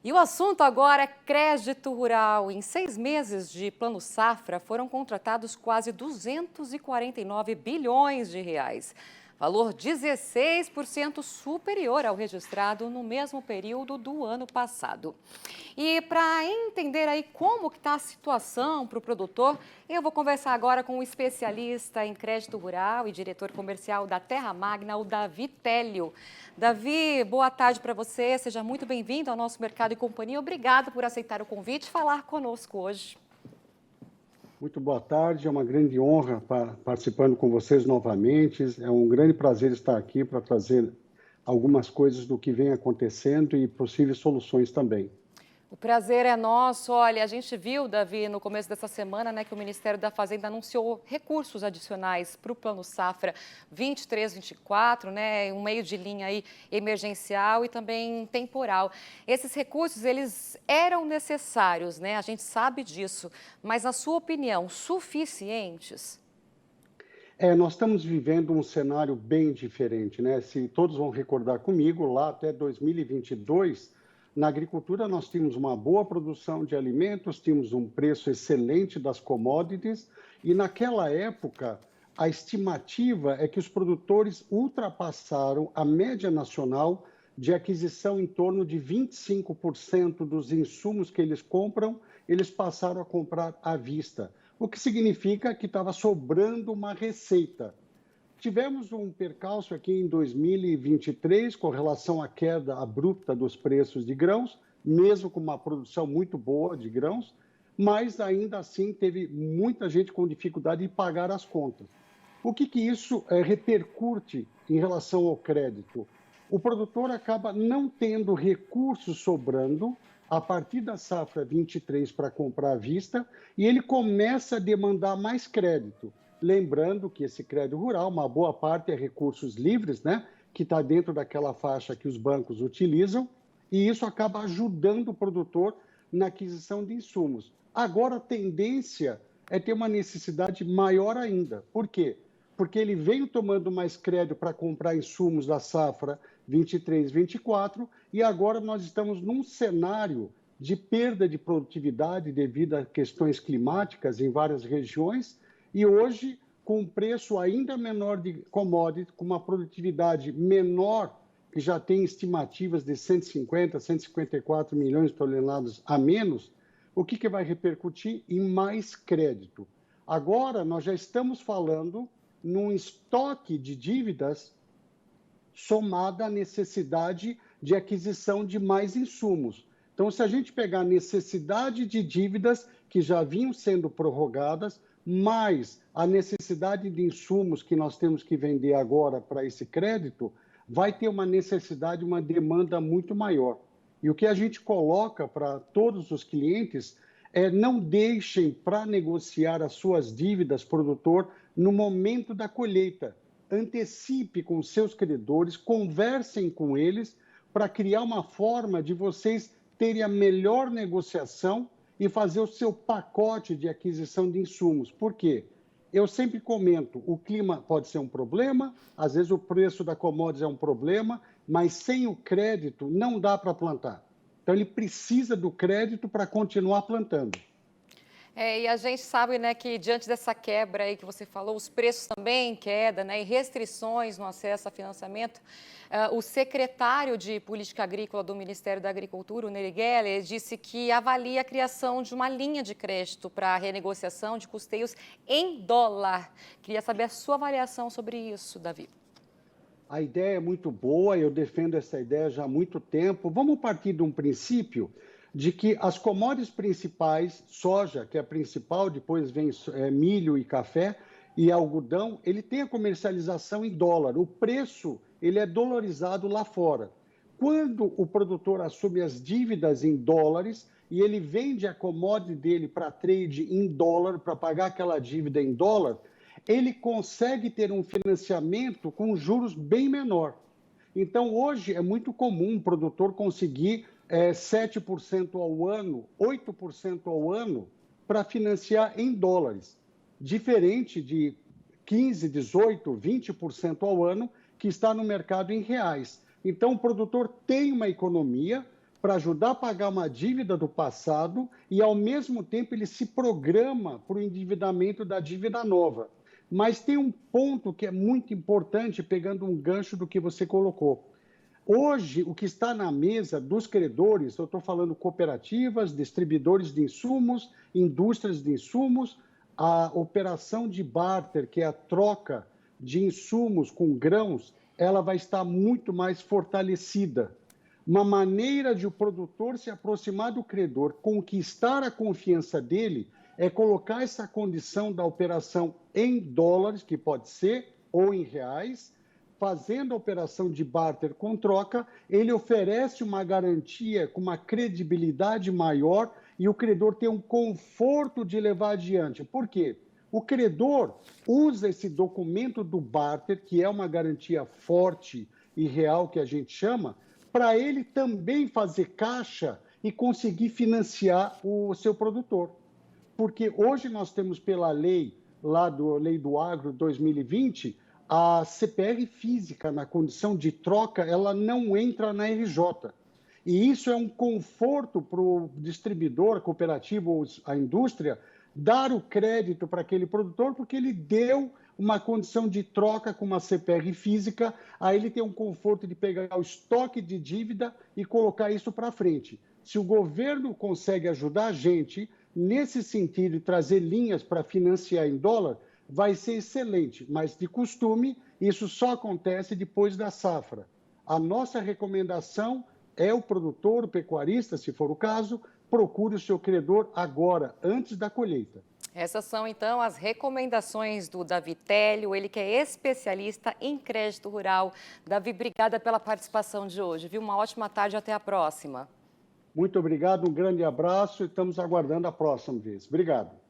E o assunto agora é crédito rural. Em 6 meses de Plano Safra, foram contratados quase 249 bilhões de reais. Valor 16% superior ao registrado no mesmo período do ano passado. E para entender aí como que está a situação para o produtor, eu vou conversar agora com um especialista em crédito rural e diretor comercial da Terra Magna, o Davi Télio. Davi, boa tarde para você, seja muito bem-vindo ao nosso Mercado e Companhia. Obrigado por aceitar o convite e falar conosco hoje. Muito boa tarde, é uma grande honra participando com vocês novamente. É um grande prazer estar aqui para trazer algumas coisas do que vem acontecendo e possíveis soluções também. O prazer é nosso. Olha, a gente viu, Davi, no começo dessa semana, né, que o Ministério da Fazenda anunciou recursos adicionais para o Plano Safra 23-24, né, um meio de linha aí emergencial e também temporal. Esses recursos, eles eram necessários, né, a gente sabe disso, mas na sua opinião, suficientes? Nós estamos vivendo um cenário bem diferente, né? Se todos vão recordar comigo, lá até 2022, na agricultura nós tínhamos uma boa produção de alimentos, tínhamos um preço excelente das commodities e naquela época a estimativa é que os produtores ultrapassaram a média nacional de aquisição em torno de 25% dos insumos que eles compram, eles passaram a comprar à vista. O que significa que estava sobrando uma receita. Tivemos um percalço aqui em 2023 com relação à queda abrupta dos preços de grãos, mesmo com uma produção muito boa de grãos, mas ainda assim teve muita gente com dificuldade de pagar as contas. O que isso repercute em relação ao crédito? O produtor acaba não tendo recursos sobrando a partir da safra 23 para comprar à vista e ele começa a demandar mais crédito. Lembrando que esse crédito rural, uma boa parte é recursos livres, né, que está dentro daquela faixa que os bancos utilizam, e isso acaba ajudando o produtor na aquisição de insumos. Agora, a tendência é ter uma necessidade maior ainda. Por quê? Porque ele veio tomando mais crédito para comprar insumos da safra 23, 24, e agora nós estamos num cenário de perda de produtividade devido a questões climáticas em várias regiões, e hoje, com um preço ainda menor de commodity, com uma produtividade menor, que já tem estimativas de 150, 154 milhões de toneladas a menos, o que vai repercutir em mais crédito? Agora, nós já estamos falando num estoque de dívidas somada à necessidade de aquisição de mais insumos. Então, se a gente pegar a necessidade de dívidas que já vinham sendo prorrogadas, mais a necessidade de insumos que nós temos que vender agora para esse crédito, vai ter uma necessidade, uma demanda muito maior. E o que a gente coloca para todos os clientes é não deixem para negociar as suas dívidas, produtor, no momento da colheita. Antecipe com seus credores, conversem com eles para criar uma forma de vocês terem a melhor negociação e fazer o seu pacote de aquisição de insumos. Por quê? Eu sempre comento, o clima pode ser um problema, às vezes o preço da commodity é um problema, mas sem o crédito não dá para plantar. Então ele precisa do crédito para continuar plantando. E a gente sabe, né, que diante dessa quebra aí que você falou, os preços também em queda, né, e restrições no acesso a financiamento, o secretário de Política Agrícola do Ministério da Agricultura, o Nery Geller, disse que avalia a criação de uma linha de crédito para renegociação de custeios em dólar. Queria saber a sua avaliação sobre isso, Davi. A ideia é muito boa, eu defendo essa ideia já há muito tempo. Vamos partir de um princípio de que as commodities principais, soja, que é a principal, depois vem milho e café, e algodão, ele tem a comercialização em dólar. O preço, ele é dolarizado lá fora. Quando o produtor assume as dívidas em dólares e ele vende a commodity dele para trade em dólar, para pagar aquela dívida em dólar, ele consegue ter um financiamento com juros bem menor. Então, hoje é muito comum o produtor conseguir 7% ao ano, 8% ao ano, para financiar em dólares, diferente de 15%, 18%, 20% ao ano, que está no mercado em reais. Então, o produtor tem uma economia para ajudar a pagar uma dívida do passado e, ao mesmo tempo, ele se programa para o endividamento da dívida nova. Mas tem um ponto que é muito importante, pegando um gancho do que você colocou. Hoje, o que está na mesa dos credores, eu estou falando cooperativas, distribuidores de insumos, indústrias de insumos, a operação de barter, que é a troca de insumos com grãos, ela vai estar muito mais fortalecida. Uma maneira de o produtor se aproximar do credor, conquistar a confiança dele, é colocar essa condição da operação em dólares, que pode ser, ou em reais. Fazendo a operação de barter com troca, ele oferece uma garantia com uma credibilidade maior e o credor tem um conforto de levar adiante. Por quê? O credor usa esse documento do barter, que é uma garantia forte e real que a gente chama, para ele também fazer caixa e conseguir financiar o seu produtor. Porque hoje nós temos pela lei, Lei do Agro 2020, a CPR física na condição de troca, ela não entra na RJ. E isso é um conforto para o distribuidor, a cooperativa ou a indústria dar o crédito para aquele produtor, porque ele deu uma condição de troca com uma CPR física, aí ele tem um conforto de pegar o estoque de dívida e colocar isso para frente. Se o governo consegue ajudar a gente nesse sentido e trazer linhas para financiar em dólar, vai ser excelente, mas de costume isso só acontece depois da safra. A nossa recomendação é o produtor, o pecuarista, se for o caso, procure o seu credor agora, antes da colheita. Essas são, então, as recomendações do Davi Télio, ele que é especialista em crédito rural. Davi, obrigada pela participação de hoje, viu? Uma ótima tarde, até a próxima. Muito obrigado, um grande abraço e estamos aguardando a próxima vez. Obrigado.